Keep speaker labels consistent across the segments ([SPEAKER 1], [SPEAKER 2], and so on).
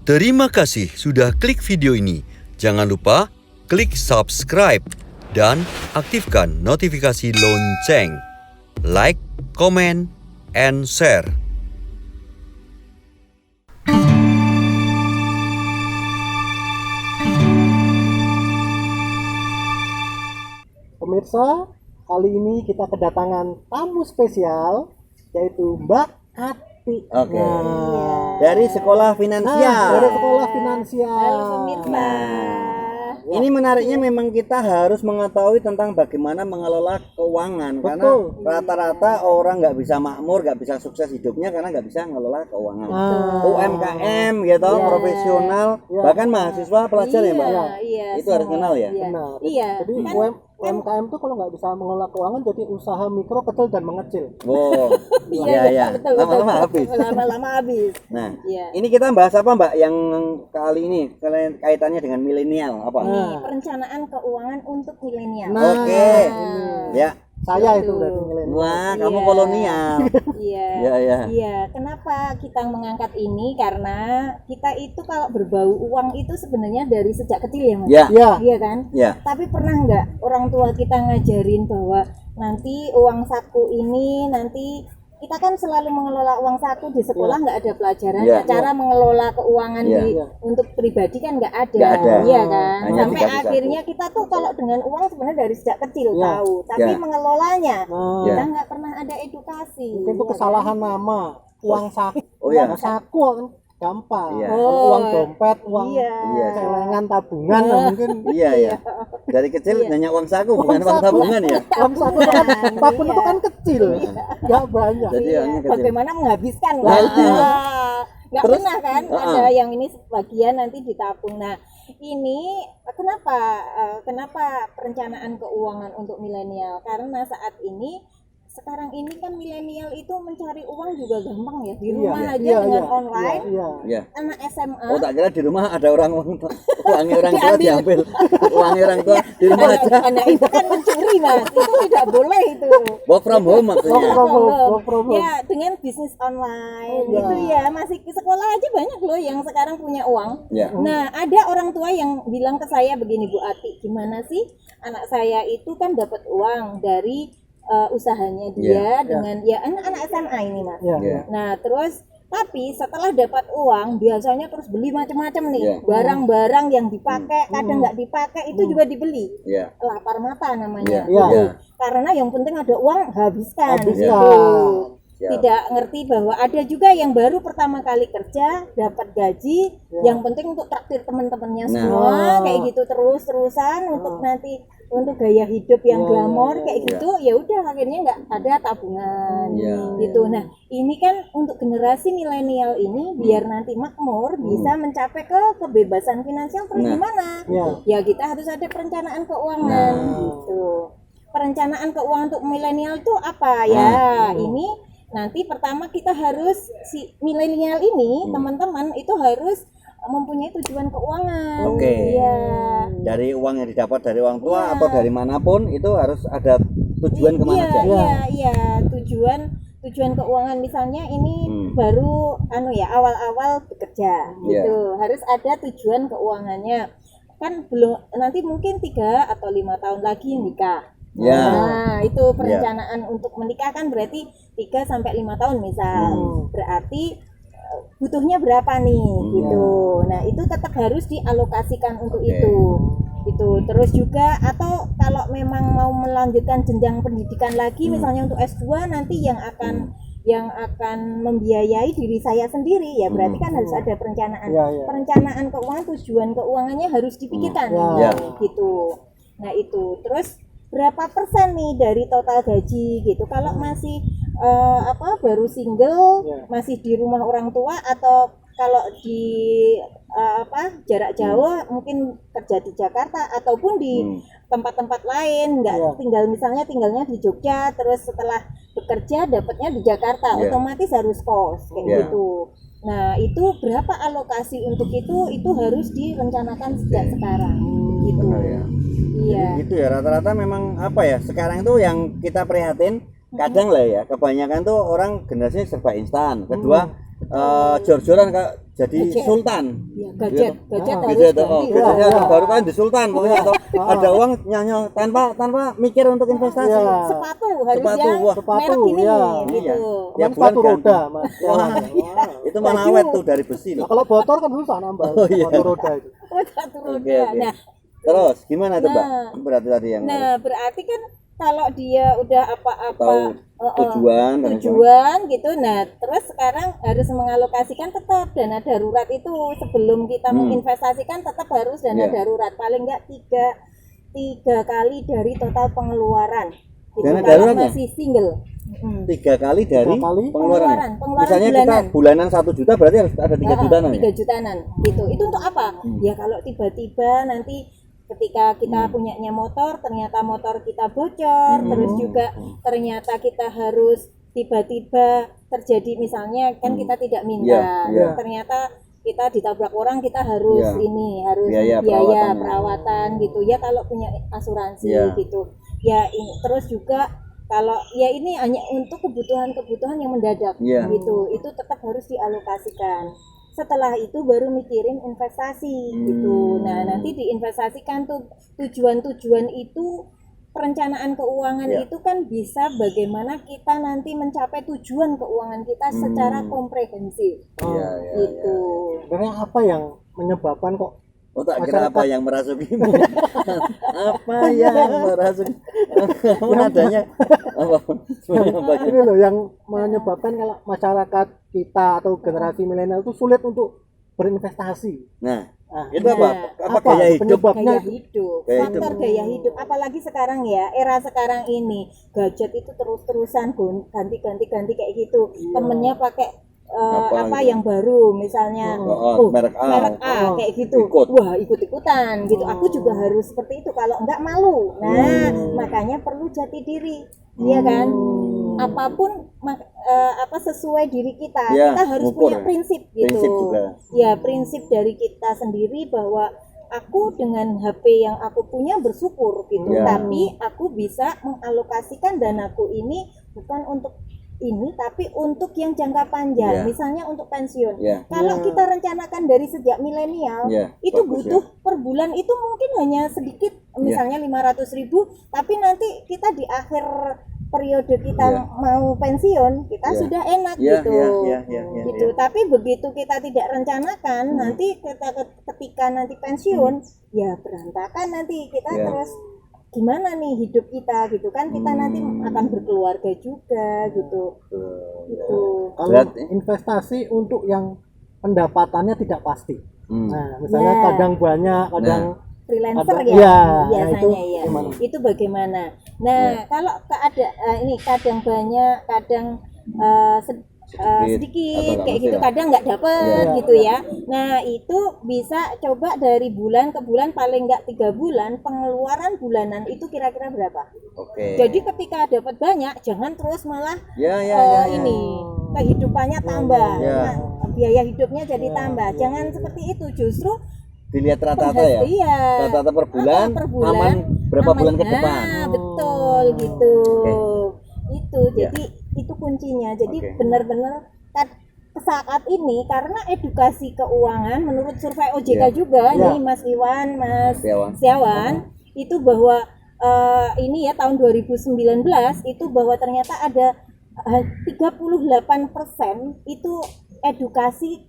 [SPEAKER 1] Terima kasih sudah klik video ini. Jangan lupa klik subscribe dan aktifkan notifikasi lonceng. Like, comment, and share.
[SPEAKER 2] Pemirsa, kali ini kita kedatangan tamu spesial, yaitu Mbak Ati.
[SPEAKER 3] Oke.
[SPEAKER 2] Nah,
[SPEAKER 3] Dari sekolah finansial.
[SPEAKER 2] dari sekolah finansial.
[SPEAKER 4] Halo pemirsa.
[SPEAKER 3] Ini menariknya memang kita harus mengetahui tentang bagaimana mengelola keuangan.
[SPEAKER 2] Betul.
[SPEAKER 3] Karena rata-rata orang nggak bisa makmur, nggak bisa sukses hidupnya karena nggak bisa mengelola keuangan. UMKM gitu, profesional, bahkan mahasiswa pelajar ya Mbak.
[SPEAKER 4] Iya,
[SPEAKER 3] Itu harus kenal ya.
[SPEAKER 2] Benar.
[SPEAKER 4] Iya.
[SPEAKER 2] Jadi
[SPEAKER 4] Kan-
[SPEAKER 2] UMKM itu kalau nggak bisa mengelola keuangan jadi usaha mikro, kecil, dan mengecil.
[SPEAKER 3] Oh, iya.
[SPEAKER 4] betul,
[SPEAKER 3] Lama-lama
[SPEAKER 4] betul.
[SPEAKER 3] habis.
[SPEAKER 4] Lama-lama habis.
[SPEAKER 3] Nah,
[SPEAKER 4] Iya.
[SPEAKER 3] ini kita bahas apa Mbak yang kali ini kaitannya dengan milenial apa?
[SPEAKER 4] Ini perencanaan keuangan untuk milenial.
[SPEAKER 2] Nah,
[SPEAKER 3] Oke. Ya.
[SPEAKER 2] Saya itu berarti milenial.
[SPEAKER 3] Wah, kamu
[SPEAKER 4] Iya.
[SPEAKER 3] kolonial.
[SPEAKER 4] Iya.
[SPEAKER 3] Iya.
[SPEAKER 4] Iya, kenapa kita mengangkat ini? Karena kita itu kalau berbau uang itu sebenarnya dari sejak kecil ya, Mas.
[SPEAKER 3] Ya.
[SPEAKER 2] Ya.
[SPEAKER 4] Iya kan?
[SPEAKER 3] Ya.
[SPEAKER 4] Tapi pernah nggak orang tua kita ngajarin bahwa nanti uang saku ini nanti kita kan selalu mengelola uang saku di sekolah nggak ada pelajaran
[SPEAKER 3] Ya.
[SPEAKER 4] cara mengelola keuangan
[SPEAKER 3] Ya.
[SPEAKER 4] untuk pribadi kan nggak ada,
[SPEAKER 3] Nggak ada.
[SPEAKER 4] iya kan?
[SPEAKER 3] Hanya
[SPEAKER 4] Sampai
[SPEAKER 3] dikasih
[SPEAKER 4] akhirnya kita tuh kalau dengan uang sebenarnya dari sejak kecil
[SPEAKER 2] Ya.
[SPEAKER 4] tahu, tapi
[SPEAKER 3] Ya.
[SPEAKER 4] mengelolanya
[SPEAKER 2] Nah,
[SPEAKER 4] kita nggak pernah ada edukasi.
[SPEAKER 2] mungkin itu
[SPEAKER 4] iya
[SPEAKER 2] kesalahan nama. Uang saku.
[SPEAKER 3] Oh, iya.
[SPEAKER 2] Uang saku kan gampang.
[SPEAKER 3] Iya.
[SPEAKER 2] Kalau
[SPEAKER 4] Oh.
[SPEAKER 2] uang dompet, uang
[SPEAKER 4] Iya.
[SPEAKER 3] Iya.
[SPEAKER 2] celengan, tabungan, nah mungkin
[SPEAKER 3] Iya. Dari kecil
[SPEAKER 4] Iya.
[SPEAKER 3] nanya uang saku bukan uang
[SPEAKER 2] saku.
[SPEAKER 3] tabungan ya.
[SPEAKER 2] uang saku itu kan tabung
[SPEAKER 4] Iya.
[SPEAKER 2] itu kan kecil, nggak banyak.
[SPEAKER 3] Jadi
[SPEAKER 4] Iya,
[SPEAKER 3] uangnya kecil.
[SPEAKER 4] bagaimana menghabiskan
[SPEAKER 3] Nah,
[SPEAKER 4] kan?
[SPEAKER 3] iya.
[SPEAKER 4] Nggak
[SPEAKER 3] Terus,
[SPEAKER 4] pernah kan ada yang ini sebagian nanti ditabung. Nah ini kenapa perencanaan keuangan untuk milenial? Karena saat ini sekarang ini kan milenial itu mencari uang juga gampang ya, di rumah aja dengan online.
[SPEAKER 3] Iya.
[SPEAKER 4] Anak SMA
[SPEAKER 3] Oh, tak kira di rumah ada uangnya orang tua diambil. Uangnya orang tua di rumah aja.
[SPEAKER 4] anak itu kan mencuri Mas, itu tidak boleh itu.
[SPEAKER 3] Work from home maksudnya.
[SPEAKER 2] Work from home.
[SPEAKER 4] Ya dengan bisnis online
[SPEAKER 2] Oh,
[SPEAKER 4] gitu
[SPEAKER 2] ya.
[SPEAKER 4] ya, masih ke sekolah aja banyak loh yang sekarang punya uang.
[SPEAKER 3] Ya.
[SPEAKER 4] Nah ada orang tua yang bilang ke saya begini, Bu Ati, gimana sih anak saya itu kan dapat uang dari usahanya dia dengan ya anak-anak SMA ini Mas.
[SPEAKER 2] Ya.
[SPEAKER 3] Iya.
[SPEAKER 4] Nah terus tapi setelah dapat uang biasanya terus beli macam-macam nih,
[SPEAKER 3] Iya.
[SPEAKER 4] barang-barang yang dipakai kadang nggak dipakai itu juga dibeli.
[SPEAKER 3] Iya.
[SPEAKER 4] Lapar mata namanya.
[SPEAKER 3] Iya.
[SPEAKER 4] gitu.
[SPEAKER 3] Iya.
[SPEAKER 4] Karena yang penting ada uang habiskan.
[SPEAKER 2] Habiskan.
[SPEAKER 4] Gitu.
[SPEAKER 3] Siap.
[SPEAKER 4] Tidak ngerti bahwa ada juga yang baru pertama kali kerja dapat gaji, yang penting untuk traktir teman-temannya
[SPEAKER 3] Nah.
[SPEAKER 4] semua kayak gitu terus-terusan untuk nanti untuk gaya hidup yang glamor kayak gitu, ya udah akhirnya nggak ada tabungan gitu. Nah ini kan untuk generasi milenial ini biar nanti makmur bisa mencapai ke kebebasan finansial terus gimana? Ya kita harus ada perencanaan keuangan gitu. Perencanaan keuangan untuk milenial itu apa ya? Ini nanti pertama kita harus si milenial ini teman-teman itu harus mempunyai tujuan keuangan.
[SPEAKER 3] Oke.
[SPEAKER 4] Iya.
[SPEAKER 3] Dari uang yang didapat dari orang tua atau dari manapun itu harus ada tujuan kemana aja.
[SPEAKER 4] Iya, tujuan keuangan misalnya ini baru awal-awal bekerja gitu. Harus ada tujuan keuangannya. Kan belum nanti mungkin 3 atau 5 tahun lagi nikah.
[SPEAKER 3] Ya.
[SPEAKER 4] Nah, itu perencanaan untuk menikah kan berarti 3 sampai 5 tahun misal. Berarti butuhnya berapa nih gitu. Nah, itu tetap harus dialokasikan untuk itu. Itu. Terus juga atau kalau memang mau melanjutkan jenjang pendidikan lagi misalnya untuk S2 nanti yang akan membiayai diri saya sendiri ya berarti kan harus ada perencanaan. Perencanaan keuangan, tujuan keuangannya harus dipikirkan gitu. Nah, itu. Terus berapa persen nih dari total gaji gitu kalau masih baru single masih di rumah orang tua atau kalau di jarak jauh mungkin kerja di Jakarta ataupun di tempat-tempat lain tinggalnya di Jogja terus setelah bekerja dapatnya di Jakarta otomatis harus kos kayak gitu. Nah itu berapa alokasi untuk itu harus direncanakan sejak sekarang gitu. Iya.
[SPEAKER 3] Gitu ya rata-rata memang apa ya sekarang itu yang kita prihatin kadang lah ya kebanyakan tuh orang generasinya serba instan. Kedua jor-joran jadi
[SPEAKER 4] Gadget.
[SPEAKER 3] sultan.
[SPEAKER 4] Ya, gadget harus
[SPEAKER 3] Gadget,
[SPEAKER 4] ganti.
[SPEAKER 3] gadgetnya baru kan di sultan pokoknya atau ada uang nyanyi tanpa mikir untuk investasi.
[SPEAKER 2] Iya.
[SPEAKER 4] Sepatu harus
[SPEAKER 3] Sepatu,
[SPEAKER 4] yang
[SPEAKER 3] wah.
[SPEAKER 2] Sepatu,
[SPEAKER 4] merek ini
[SPEAKER 2] ya.
[SPEAKER 4] gitu.
[SPEAKER 3] Iya.
[SPEAKER 2] Kan
[SPEAKER 3] Tiap
[SPEAKER 2] sepatu
[SPEAKER 3] bulan ganti.
[SPEAKER 2] roda Mas.
[SPEAKER 3] Wah, itu mana
[SPEAKER 4] Baju.
[SPEAKER 3] awet tuh dari besi
[SPEAKER 2] Nah,
[SPEAKER 3] loh.
[SPEAKER 2] kalau botol kan susah nambah
[SPEAKER 3] Oh, iya.
[SPEAKER 2] sepatu roda itu.
[SPEAKER 4] Oh, sepatu roda.
[SPEAKER 3] Oke, oke.
[SPEAKER 4] Nah,
[SPEAKER 3] Terus gimana tuh Mbak?
[SPEAKER 4] Nah.
[SPEAKER 3] Berarti tadi yang
[SPEAKER 4] nah berarti kan kalau dia udah apa-apa
[SPEAKER 3] tahu tujuan dan
[SPEAKER 4] tujuan gitu, nah terus sekarang harus mengalokasikan tetap dana darurat itu sebelum kita menginvestasikan tetap harus dana
[SPEAKER 3] Iya.
[SPEAKER 4] darurat paling enggak tiga kali dari total pengeluaran gitu,
[SPEAKER 3] Dana
[SPEAKER 4] kalau
[SPEAKER 3] darurat ya?
[SPEAKER 4] masih single.
[SPEAKER 3] 3 kali dari
[SPEAKER 2] 3 kali
[SPEAKER 3] pengeluaran.
[SPEAKER 4] Pengeluaran
[SPEAKER 3] Misalnya
[SPEAKER 4] bulanan.
[SPEAKER 3] kita bulanan 1 juta berarti harus ada 3 jutaan ya?
[SPEAKER 4] 3 jutaan gitu. Itu untuk apa? Ya kalau tiba-tiba nanti ketika kita punyanya motor, ternyata motor kita bocor, terus juga ternyata kita harus tiba-tiba terjadi misalnya kan kita tidak minta,
[SPEAKER 3] Iya, iya.
[SPEAKER 4] ternyata kita ditabrak orang, kita harus
[SPEAKER 3] Iya.
[SPEAKER 4] harus
[SPEAKER 3] Biaya
[SPEAKER 4] biaya
[SPEAKER 3] perawatannya.
[SPEAKER 4] perawatan gitu ya kalau punya asuransi
[SPEAKER 3] Iya.
[SPEAKER 4] gitu. Ya ini terus juga kalau ya ini hanya untuk kebutuhan-kebutuhan yang mendadak
[SPEAKER 3] Iya.
[SPEAKER 4] gitu, itu tetap harus dialokasikan. Setelah itu baru mikirin investasi gitu. Nah, nanti diinvestasikan tuh tujuan-tujuan itu, perencanaan keuangan
[SPEAKER 3] Ya.
[SPEAKER 4] itu kan bisa bagaimana kita nanti mencapai tujuan keuangan kita secara komprehensif
[SPEAKER 3] Iya, iya.
[SPEAKER 4] gitu.
[SPEAKER 2] Sebenarnya apa yang menyebabkan kok
[SPEAKER 3] Oh tak kira apa yang merasukimu? Apa yang merasuki? Kamu nadanya apa?
[SPEAKER 2] ini loh yang menyebabkan kalau masyarakat kita atau generasi milenial itu sulit untuk berinvestasi.
[SPEAKER 3] Nah,
[SPEAKER 2] Nah,
[SPEAKER 3] itu apa? Apa gaya hidup?
[SPEAKER 2] penyebabnya?
[SPEAKER 4] Gaya hidup,
[SPEAKER 3] Gaya
[SPEAKER 4] faktor gaya hidup. Apalagi sekarang ya, era sekarang ini gadget itu terus-terusan ganti kayak gitu. Temennya pakai apa
[SPEAKER 3] gitu?
[SPEAKER 4] yang baru, misalnya
[SPEAKER 3] Merek A.
[SPEAKER 4] kayak gitu.
[SPEAKER 3] Ikut.
[SPEAKER 4] Wah, ikut-ikutan gitu. Aku juga harus seperti itu, kalau enggak malu. Nah, makanya perlu jati diri. Iya kan? Apapun apa sesuai diri kita.
[SPEAKER 3] Ya,
[SPEAKER 4] Kita harus
[SPEAKER 3] ngukur
[SPEAKER 4] punya
[SPEAKER 3] ya.
[SPEAKER 4] prinsip gitu.
[SPEAKER 3] Prinsip juga.
[SPEAKER 4] Ya, prinsip dari kita sendiri bahwa aku dengan HP yang aku punya bersyukur gitu.
[SPEAKER 3] Ya.
[SPEAKER 4] Tapi aku bisa mengalokasikan danaku ini bukan untuk ini tapi untuk yang jangka panjang,
[SPEAKER 3] Ya.
[SPEAKER 4] misalnya untuk pensiun.
[SPEAKER 3] Ya.
[SPEAKER 4] Kalau
[SPEAKER 2] Ya.
[SPEAKER 4] kita rencanakan dari sejak milenial,
[SPEAKER 3] Ya,
[SPEAKER 4] itu
[SPEAKER 3] bagus
[SPEAKER 4] butuh per bulan itu mungkin hanya sedikit, misalnya 500.000, tapi nanti kita di akhir periode kita
[SPEAKER 3] Ya.
[SPEAKER 4] mau pensiun, kita
[SPEAKER 3] Ya.
[SPEAKER 4] sudah enak
[SPEAKER 3] Ya,
[SPEAKER 4] gitu.
[SPEAKER 3] ya,
[SPEAKER 4] Gitu. Tapi begitu kita tidak rencanakan, nanti ketika nanti pensiun, ya berantakan nanti kita
[SPEAKER 3] Ya.
[SPEAKER 4] terus gimana nih hidup kita gitu kan, kita nanti akan berkeluarga juga gitu. Gitu.
[SPEAKER 2] Kalau
[SPEAKER 3] Berarti-
[SPEAKER 2] investasi untuk yang pendapatannya tidak pasti.
[SPEAKER 3] Hmm.
[SPEAKER 2] Nah, misalnya
[SPEAKER 4] Ya.
[SPEAKER 2] kadang banyak, kadang
[SPEAKER 4] Freelancer
[SPEAKER 2] Ada-
[SPEAKER 4] ya,
[SPEAKER 2] iya,
[SPEAKER 4] biasanya
[SPEAKER 2] nah,
[SPEAKER 4] ya.
[SPEAKER 2] gimana?
[SPEAKER 4] Itu bagaimana? Nah, kalau ini kadang banyak, kadang sedikit
[SPEAKER 3] atau nggak
[SPEAKER 4] kayak
[SPEAKER 3] mesti
[SPEAKER 4] gitu,
[SPEAKER 3] lah.
[SPEAKER 4] kadang nggak dapet
[SPEAKER 2] Iya.
[SPEAKER 4] gitu ya. Nah, itu bisa coba dari bulan ke bulan, paling nggak 3 bulan, pengeluaran bulanan itu kira-kira berapa.
[SPEAKER 3] Oke.
[SPEAKER 4] Jadi ketika dapat banyak, jangan terus malah
[SPEAKER 3] Ya, ya.
[SPEAKER 4] ini kehidupannya tambah.
[SPEAKER 3] Ya.
[SPEAKER 4] Nah, biaya hidupnya jadi tambah. Jangan seperti itu, justru
[SPEAKER 3] Dilihat rata-rata ya.
[SPEAKER 4] iya.
[SPEAKER 3] Rata-rata per bulan,
[SPEAKER 4] Per bulan,
[SPEAKER 3] aman berapa bulan ke
[SPEAKER 4] Nah,
[SPEAKER 3] depan.
[SPEAKER 4] betul gitu.
[SPEAKER 3] Oke.
[SPEAKER 4] Itu
[SPEAKER 3] Ya.
[SPEAKER 4] jadi itu kuncinya. Jadi
[SPEAKER 3] Oke.
[SPEAKER 4] benar-benar saat ini karena edukasi keuangan menurut survei OJK
[SPEAKER 3] Ya.
[SPEAKER 4] juga
[SPEAKER 2] Ya.
[SPEAKER 4] nih Mas Iwan, Mas
[SPEAKER 3] Siawan.
[SPEAKER 4] Siawan, itu bahwa ini ya tahun 2019 itu bahwa ternyata ada 38% itu edukasi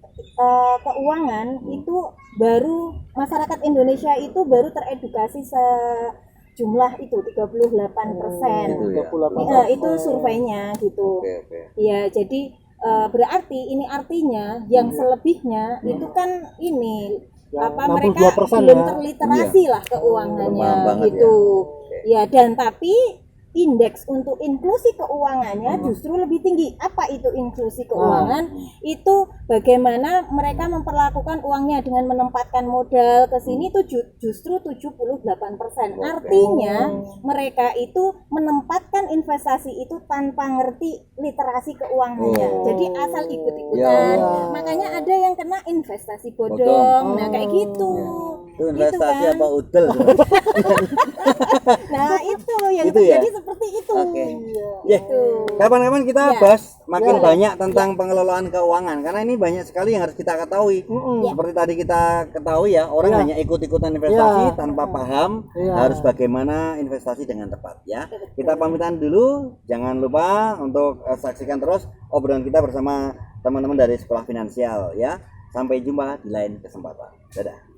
[SPEAKER 4] keuangan itu baru masyarakat Indonesia itu baru teredukasi sejumlah itu 38%.
[SPEAKER 3] Gitu ya.
[SPEAKER 2] 38%.
[SPEAKER 4] Itu surveinya gitu.
[SPEAKER 3] Oke, oke.
[SPEAKER 4] Ya, jadi berarti ini artinya yang selebihnya itu kan ini
[SPEAKER 2] Yang
[SPEAKER 4] apa mereka
[SPEAKER 2] 62%
[SPEAKER 4] belum
[SPEAKER 2] ya.
[SPEAKER 4] terliterasi lah keuangannya
[SPEAKER 3] Lemah banget
[SPEAKER 4] gitu.
[SPEAKER 3] ya.
[SPEAKER 4] Ya, dan tapi indeks untuk inklusi keuangannya justru lebih tinggi. Apa itu inklusi keuangan? Itu bagaimana mereka memperlakukan uangnya dengan menempatkan modal ke sini itu justru 78%. Artinya mereka itu menempatkan investasi itu tanpa ngerti literasi keuangannya. Jadi asal ikut-ikutan.
[SPEAKER 3] Ya.
[SPEAKER 4] Makanya ada yang kena investasi bodong.
[SPEAKER 3] Bodong.
[SPEAKER 4] Nah, kayak gitu.
[SPEAKER 3] Itu investasi
[SPEAKER 4] Gitu kan.
[SPEAKER 3] apa udel?
[SPEAKER 4] Nah, itu yang
[SPEAKER 3] Gitu ya?
[SPEAKER 4] terjadi seperti itu.
[SPEAKER 3] Oke.
[SPEAKER 2] Iya.
[SPEAKER 3] Kapan-kapan kita
[SPEAKER 4] Ya.
[SPEAKER 3] bahas makin
[SPEAKER 2] Ya.
[SPEAKER 3] banyak tentang pengelolaan keuangan karena ini banyak sekali yang harus kita ketahui. Seperti tadi kita ketahui ya, orang
[SPEAKER 2] Ya.
[SPEAKER 3] hanya ikut-ikutan investasi
[SPEAKER 2] Ya.
[SPEAKER 3] tanpa paham
[SPEAKER 2] Ya.
[SPEAKER 3] harus bagaimana investasi dengan tepat ya. Kita pamitan dulu, jangan lupa untuk saksikan terus obrolan kita bersama teman-teman dari Sekolah Finansial ya. Sampai jumpa di lain kesempatan. Dadah.